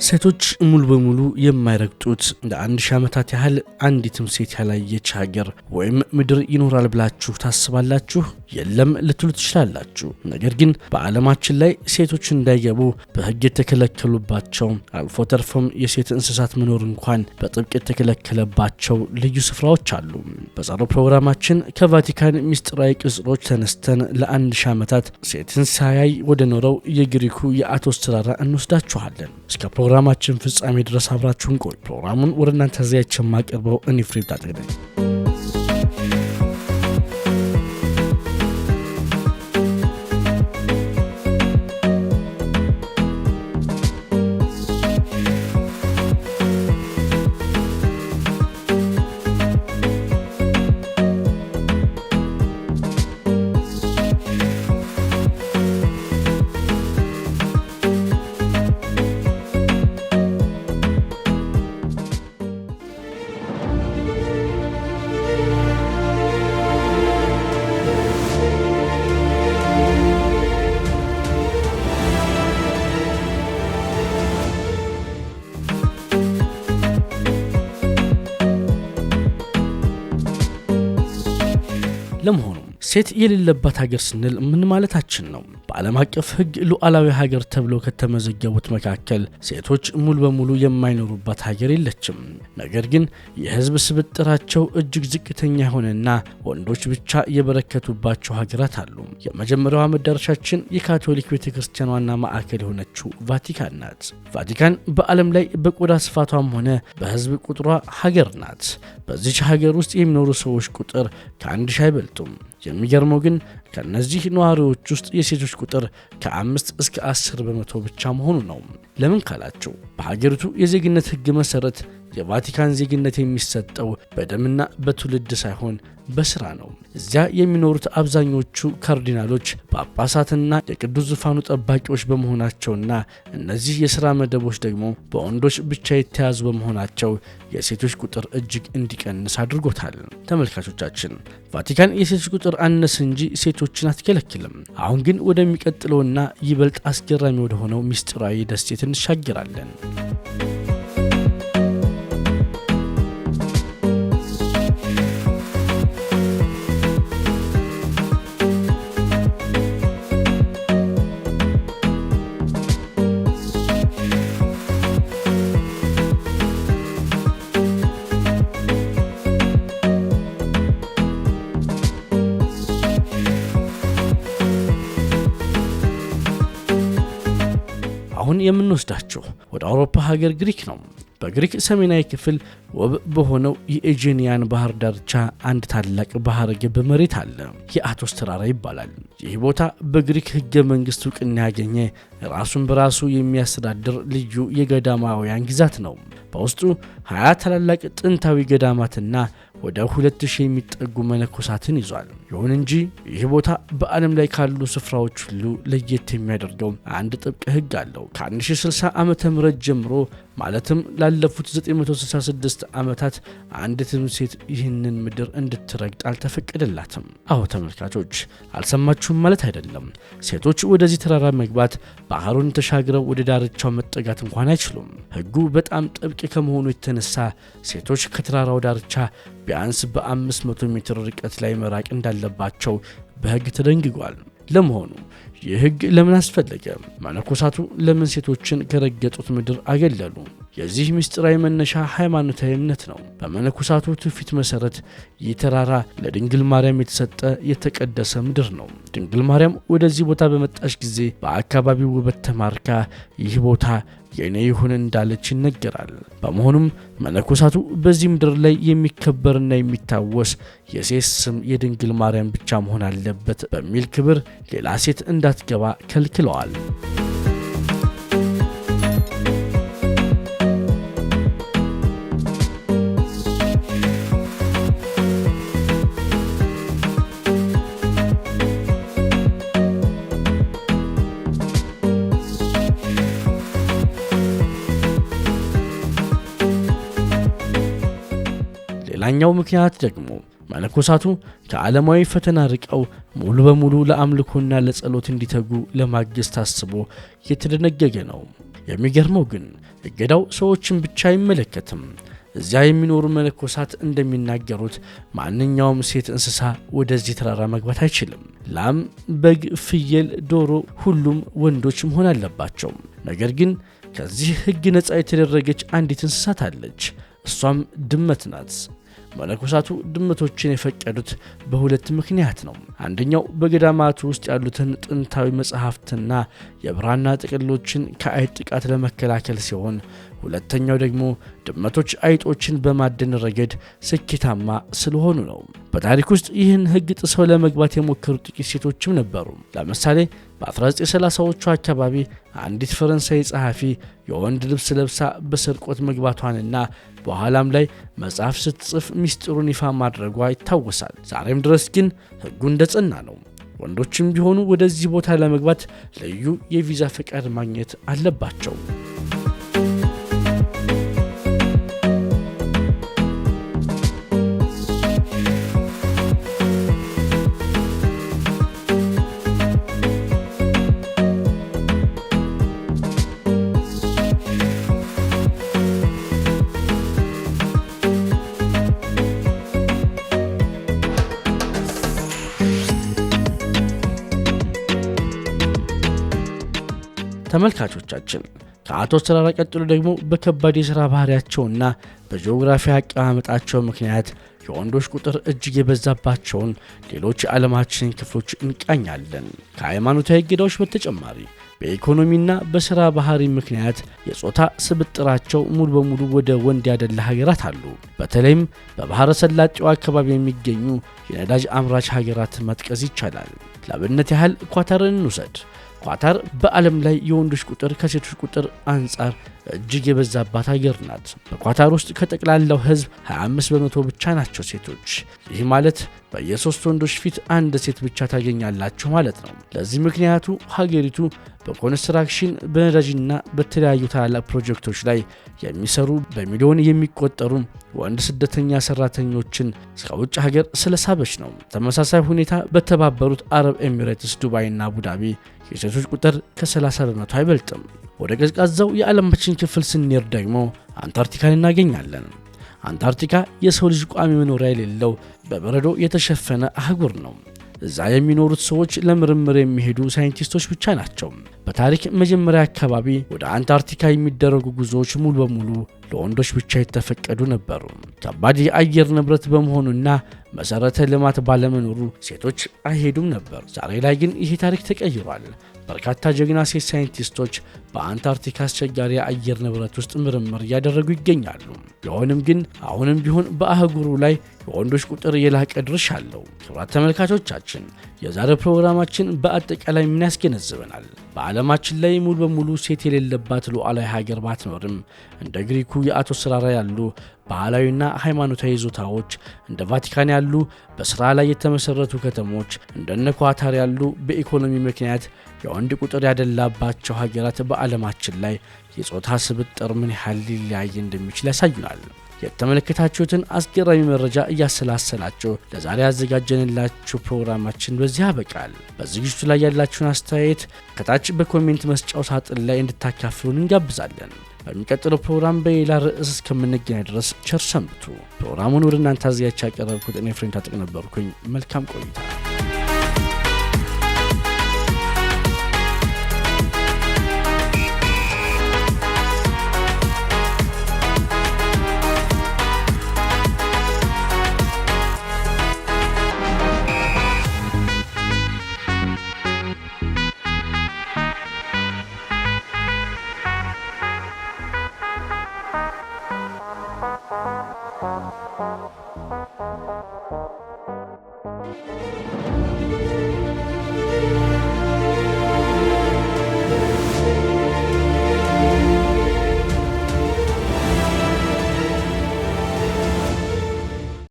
ሴቶች ሙሉ በሙሉ የማይረግጡት ለአንድ ሺህ ዓመታት ያህል አንዲትም ሴት ያላየች ሀገር ወይም ምድር ይኖራል ብላችሁ ታስባላችሁ? የለም ልትሉ ትችላላችሁ። ነገር ግን በዓለማችን ላይ ሴቶች እንዳይገቡ በሕግ የተከለከሉባቸው አልፎ ተርፎም የሴት እንስሳት መኖር እንኳን በጥብቅ የተከለከለባቸው ልዩ ስፍራዎች አሉ። በዛሬው ፕሮግራማችን ከቫቲካን ሚስጥራዊ ቅጽሮች ተነስተን ለአንድ ሺህ ዓመታት ሴትን ሳያይ ወደ ኖረው የግሪኩ የአቶስ ተራራ እንወስዳችኋለን። እስከ ፕሮግራማችን ፍጻሜ ድረስ አብራችሁን ቆዩ። ፕሮግራሙን ወደ እናንተ ዘያችን ማቀርበው እኔ ፍሬም ታጠቅደኝ። ለመሆኑ ሴት የሌለባት ሀገር ስንል ምን ማለታችን ነው? በዓለም አቀፍ ሕግ ሉዓላዊ ሀገር ተብሎ ከተመዘገቡት መካከል ሴቶች ሙሉ በሙሉ የማይኖሩባት ሀገር የለችም። ነገር ግን የሕዝብ ስብጥራቸው እጅግ ዝቅተኛ የሆነና ወንዶች ብቻ የበረከቱባቸው ሀገራት አሉ። የመጀመሪያዋ መዳረሻችን የካቶሊክ ቤተክርስቲያን ዋና ማዕከል የሆነችው ቫቲካን ናት። ቫቲካን በዓለም ላይ በቆዳ ስፋቷም ሆነ በሕዝብ ቁጥሯ ሀገር ናት። በዚች ሀገር ውስጥ የሚኖሩ ሰዎች ቁጥር ከ1000 አይበልጡም። የሚገርመው ግን ከነዚህ ነዋሪዎች ውስጥ የሴቶች ቁጥር ከ5 እስከ 10 በመቶ ብቻ መሆኑ ነው። ለምን ካላችሁ በሀገሪቱ የዜግነት ሕግ መሰረት የቫቲካን ዜግነት የሚሰጠው በደምና በትውልድ ሳይሆን በስራ ነው። እዚያ የሚኖሩት አብዛኞቹ ካርዲናሎች፣ ጳጳሳትና የቅዱስ ዙፋኑ ጠባቂዎች በመሆናቸውና እነዚህ የሥራ መደቦች ደግሞ በወንዶች ብቻ የተያዙ በመሆናቸው የሴቶች ቁጥር እጅግ እንዲቀንስ አድርጎታል። ተመልካቾቻችን፣ ቫቲካን የሴቶች ቁጥር አነስ እንጂ ሴቶችን አትከለክልም። አሁን ግን ወደሚቀጥለውና ይበልጥ አስገራሚ ወደሆነው ሚስጥራዊ ደሴት እንሻገራለን። አሁን የምንወስዳችሁ ወደ አውሮፓ ሀገር ግሪክ ነው። በግሪክ ሰሜናዊ ክፍል ውብ በሆነው የኤጂያን ባህር ዳርቻ አንድ ታላቅ ባህረ ገብ መሬት አለ። የአቶስ ተራራ ይባላል። ይህ ቦታ በግሪክ ሕገ መንግሥት እውቅና ያገኘ ራሱን በራሱ የሚያስተዳድር ልዩ የገዳማውያን ግዛት ነው። በውስጡ 20 ታላላቅ ጥንታዊ ገዳማትና ወደ 2000 የሚጠጉ መነኮሳትን ይዟል። ይሁን እንጂ ይህ ቦታ በዓለም ላይ ካሉ ስፍራዎች ሁሉ ለየት የሚያደርገው አንድ ጥብቅ ሕግ አለው። ከ1060 ዓመተ ምህረት ጀምሮ ማለትም ላለፉት 966 ዓመታት አንዲትም ሴት ይህንን ምድር እንድትረግጥ አልተፈቀደላትም። አዎ ተመልካቾች፣ አልሰማችሁም ማለት አይደለም። ሴቶች ወደዚህ ተራራ መግባት፣ ባህሩን ተሻግረው ወደ ዳርቻው መጠጋት እንኳን አይችሉም። ሕጉ በጣም ጥብቅ ከመሆኑ የተነሳ ሴቶች ከተራራው ዳርቻ ቢያንስ በ500 ሜትር ርቀት ላይ መራቅ እንዳለባቸው በሕግ ተደንግጓል። ለመሆኑ ይህ ሕግ ለምን አስፈለገ? መነኮሳቱ ለምን ሴቶችን ከረገጡት ምድር አገለሉ? የዚህ ምስጢራዊ መነሻ ሃይማኖታዊ እምነት ነው። በመነኮሳቱ ትውፊት መሰረት ይህ ተራራ ለድንግል ማርያም የተሰጠ የተቀደሰ ምድር ነው። ድንግል ማርያም ወደዚህ ቦታ በመጣች ጊዜ በአካባቢው ውበት ተማርካ ይህ ቦታ የኔ ይሁን እንዳለች ይነገራል። በመሆኑም መነኮሳቱ በዚህ ምድር ላይ የሚከበርና የሚታወስ የሴት ስም የድንግል ማርያም ብቻ መሆን አለበት በሚል ክብር ሌላ ሴት እንዳትገባ ከልክለዋል። ሌላኛው ምክንያት ደግሞ መነኮሳቱ ከዓለማዊ ፈተና ርቀው ሙሉ በሙሉ ለአምልኮና ለጸሎት እንዲተጉ ለማገዝ ታስቦ የተደነገገ ነው። የሚገርመው ግን እገዳው ሰዎችን ብቻ አይመለከትም። እዚያ የሚኖሩ መነኮሳት እንደሚናገሩት ማንኛውም ሴት እንስሳ ወደዚህ ተራራ መግባት አይችልም። ላም፣ በግ፣ ፍየል፣ ዶሮ ሁሉም ወንዶች መሆን አለባቸው። ነገር ግን ከዚህ ሕግ ነፃ የተደረገች አንዲት እንስሳት አለች። እሷም ድመት ናት። መነኮሳቱ ድመቶችን የፈቀዱት በሁለት ምክንያት ነው። አንደኛው በገዳማቱ ውስጥ ያሉትን ጥንታዊ መጽሐፍትና የብራና ጥቅሎችን ከአይጥ ጥቃት ለመከላከል ሲሆን፣ ሁለተኛው ደግሞ ድመቶች አይጦችን በማደን ረገድ ስኬታማ ስለሆኑ ነው። በታሪክ ውስጥ ይህን ሕግ ጥሰው ለመግባት የሞከሩ ጥቂት ሴቶችም ነበሩ። ለምሳሌ በ1930ዎቹ አካባቢ አንዲት ፈረንሳይ ጸሐፊ የወንድ ልብስ ለብሳ በስርቆት መግባቷንና በኋላም ላይ መጽሐፍ ስትጽፍ ሚስጥሩን ይፋ ማድረጓ ይታወሳል። ዛሬም ድረስ ግን ሕጉ እንደጸና ነው። ወንዶችም ቢሆኑ ወደዚህ ቦታ ለመግባት ልዩ የቪዛ ፈቃድ ማግኘት አለባቸው። ተመልካቾቻችን ከአቶስ ተራራ ቀጥሎ ደግሞ በከባድ የሥራ ባህሪያቸውና በጂኦግራፊ አቀማመጣቸው ምክንያት የወንዶች ቁጥር እጅግ የበዛባቸውን ሌሎች የዓለማችን ክፍሎች እንቃኛለን። ከሃይማኖታዊ እገዳዎች በተጨማሪ በኢኮኖሚና በሥራ ባህሪ ምክንያት የጾታ ስብጥራቸው ሙሉ በሙሉ ወደ ወንድ ያደላ ሀገራት አሉ። በተለይም በባሕረ ሰላጤው አካባቢ የሚገኙ የነዳጅ አምራች ሀገራት መጥቀስ ይቻላል። ለአብነት ያህል ኳታርን እንውሰድ። ኳታር በዓለም ላይ የወንዶች ቁጥር ከሴቶች ቁጥር አንጻር እጅግ የበዛባት ሀገር ናት። በኳታር ውስጥ ከጠቅላላው ሕዝብ 25 በመቶ ብቻ ናቸው ሴቶች። ይህ ማለት በየሶስት ወንዶች ፊት አንድ ሴት ብቻ ታገኛላችሁ ማለት ነው። ለዚህ ምክንያቱ ሀገሪቱ በኮንስትራክሽን በነዳጅና በተለያዩ ታላላቅ ፕሮጀክቶች ላይ የሚሰሩ በሚሊዮን የሚቆጠሩ ወንድ ስደተኛ ሰራተኞችን ከውጭ ሀገር ስለሳበች ነው። ተመሳሳይ ሁኔታ በተባበሩት አረብ ኤሚሬትስ፣ ዱባይና አቡዳቢ የሴቶች ቁጥር ከ30 በመቶ አይበልጥም። ወደ ቀዝቃዛው የዓለማችን ክፍል ስንሄድ ደግሞ አንታርክቲካን እናገኛለን። አንታርክቲካ የሰው ልጅ ቋሚ መኖሪያ የሌለው በበረዶ የተሸፈነ አህጉር ነው። እዛ የሚኖሩት ሰዎች ለምርምር የሚሄዱ ሳይንቲስቶች ብቻ ናቸው። በታሪክ መጀመሪያ አካባቢ ወደ አንታርክቲካ የሚደረጉ ጉዞዎች ሙሉ በሙሉ ለወንዶች ብቻ የተፈቀዱ ነበሩ። ከባድ የአየር ንብረት በመሆኑና መሰረተ ልማት ባለመኖሩ ሴቶች አይሄዱም ነበር። ዛሬ ላይ ግን ይህ ታሪክ ተቀይሯል። በርካታ ጀግና ሴት ሳይንቲስቶች በአንታርክቲካ አስቸጋሪ የአየር ንብረት ውስጥ ምርምር እያደረጉ ይገኛሉ። ቢሆንም ግን አሁንም ቢሆን በአህጉሩ ላይ የወንዶች ቁጥር የላቀ ድርሻ አለው። ክቡራት ተመልካቾቻችን የዛሬው ፕሮግራማችን በአጠቃላይ ምን ያስገነዝበናል? በዓለማችን ላይ ሙሉ በሙሉ ሴት የሌለባት ሉዓላዊ ሀገር ባትኖርም እንደ ግሪኩ የአቶስ ተራራ ያሉ ባህላዊና ሃይማኖታዊ ይዞታዎች፣ እንደ ቫቲካን ያሉ በስራ ላይ የተመሰረቱ ከተሞች፣ እንደነ ኳታር ያሉ በኢኮኖሚ ምክንያት የወንድ ቁጥር ያደላባቸው ሀገራት በዓለማችን ላይ የጾታ ስብጥር ምን ያህል ሊለያይ እንደሚችል ያሳዩናል። የተመለከታችሁትን አስገራሚ መረጃ እያሰላሰላችሁ ለዛሬ ያዘጋጀንላችሁ ፕሮግራማችን በዚህ ያበቃል። በዝግጅቱ ላይ ያላችሁን አስተያየት ከታች በኮሜንት መስጫው ሳጥን ላይ እንድታካፍሉን እንጋብዛለን። በሚቀጥለው ፕሮግራም በሌላ ርዕስ እስከምንገናኝ ድረስ ቸር ሰንብቱ። ፕሮግራሙን ወደ እናንተ አዘጋጅቼ ያቀረብኩት እኔ ፍሬን ታጠቅ ነበርኩኝ። መልካም ቆይታ። Thank you.